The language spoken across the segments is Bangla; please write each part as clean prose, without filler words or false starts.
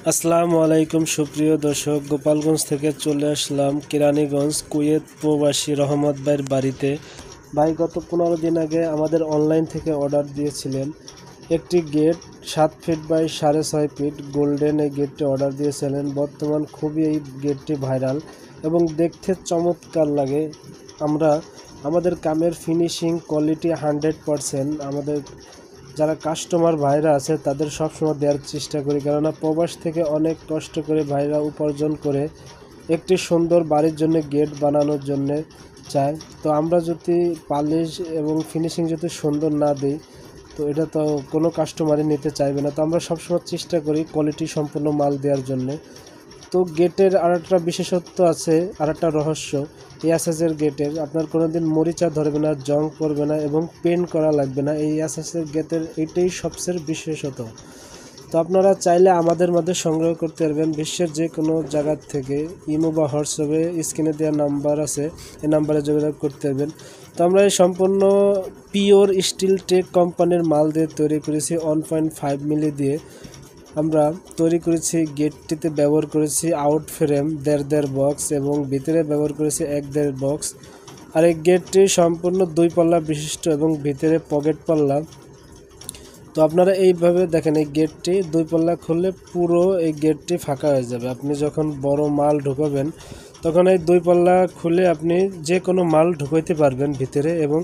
আসসালামু আলাইকুম সুপ্রিয় দর্শক, গোপালগঞ্জ থেকে চলে আসলাম কেরানীগঞ্জ কুয়েত প্রবাসী রহমত ভাইয়ের বাড়িতে। ভাই গত 15 দিন আগে আমাদের অনলাইন থেকে অর্ডার দিয়েছিলেন একটি gate 7 feet by 6.5 feet golden. এই গেটটি অর্ডার দিয়েছিলেন। বর্তমান খুবই এই গেটটি ভাইরাল এবং দেখতে চমৎকার লাগে। আমরা আমাদের কামের ফিনিশিং কোয়ালিটি 100%। আমাদের যারা কাস্টমার ভাইরা আছে তাদের সবসময় দেওয়ার চেষ্টা করি, কেননা প্রবাস থেকে অনেক কষ্ট করে ভাইরা উপার্জন করে একটি সুন্দর বাড়ির জন্য গেট বানানোর জন্য চায়। তো আমরা যদি পালিশ এবং ফিনিশিং যদি সুন্দর না দিই তো এটা তো কোনো কাস্টমারই নিতে চাইবে না। তো আমরা সবসময় চেষ্টা করি কোয়ালিটি সম্পন্ন মাল দেওয়ার জন্যে। তো গেটের আরেকটা বিশেষত্ব আছে, আরেকটা রহস্য এসএসের গেটের, আপনার কোনোদিন মরিচা ধরবে না, জং পড়বে না এবং পেন্ট করা লাগবে না। এই এসএসের গেটের এটাই সবচেয়ে বিশেষত। তো আপনারা চাইলে আমাদের মধ্যে সংগ্রহ করতে পারবেন বিশ্বের যে কোনো জায়গার থেকে। ইমো বা হোয়াটসঅ্যাপে স্ক্রিনে দেওয়া নাম্বার আছে, এই নাম্বারে যোগাযোগ করতে পারবেন। তো আমরা এই সম্পূর্ণ পিওর স্টিল টেক কোম্পানির মাল দিয়ে তৈরি করেছি। 1.5 মিলি দিয়ে আমরা তৈরি করেছি। গেটটিতে ব্যবহার করেছি আউট ফ্রেম 1.5 বক্স এবং ভিতরে ব্যবহার করেছি 1.5 বক্স। আর এই গেটটি সম্পূর্ণ 2 পাল্লা বিশিষ্ট এবং ভিতরে পকেট পাল্লা। তো আপনারা এইভাবে দেখেন, এই গেটটি 2 পাল্লা খুললে পুরো এই গেটটি ফাঁকা হয়ে যাবে। আপনি যখন বড় মাল ঢুকাবেন তখন এই 2 পাল্লা খুলে আপনি যে কোনো মাল ঢুকাইতে পারবেন ভিতরে। এবং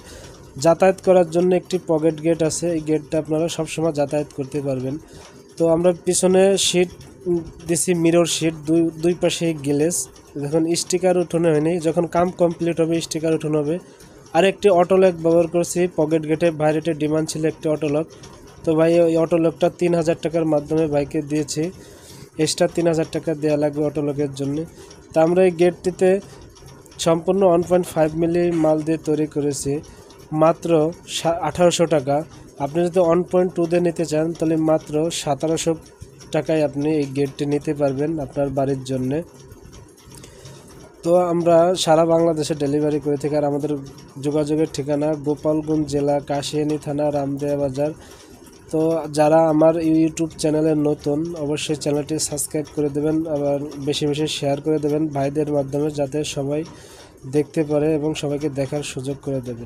যাতায়াত করার জন্য একটি পকেট গেট আছে, এই গেটটা আপনারা সবসময় যাতায়াত করতে পারবেন। তো আমরা পিছনে শীট দিছি, মিরর শীট, দুই পাশে গ্লেস। যখন স্টিকার উঠানো হয়নি, যখন কাম কমপ্লিট হবে স্টিকার উঠানো হবে। আর একটি অটোলক ব্যবহার করছি পকেট গেটে। বাইরেতে ডিমান্ড ছিল একটি অটোলক, তো ভাই ওই অটোলকটা 3000 টাকার মাধ্যমে ভাইকে দিয়েছি। এক্সট্রা 3000 টাকা দেওয়া লাগবে অটোলকের জন্য। তা আমরা এই গেটটিতে সম্পূর্ণ 1.5 মিলি মাল দিয়ে তৈরি করেছি মাত্র 1800 টাকা। আপনি যদি 1.2 দিয়ে নিতে চান তাহলে মাত্র 1700 টাকায় আপনি এই গেটটি নিতে পারবেন আপনার বাড়ির জন্যে। তো আমরা সারা বাংলাদেশে ডেলিভারি করে থাকি। আর আমাদের যোগাযোগের ঠিকানা গোপালগঞ্জ জেলা, কাশিয়ানী থানা, রামদেয়া বাজার। তো যারা আমার ইউটিউব চ্যানেলে নতুন অবশ্যই চ্যানেলটি সাবস্ক্রাইব করে দেবেন, আবার বেশি বেশি শেয়ার করে দেবেন ভাইদের মাধ্যমে, যাতে সবাই দেখতে পারে এবং সবাইকে দেখার সুযোগ করে দেবেন।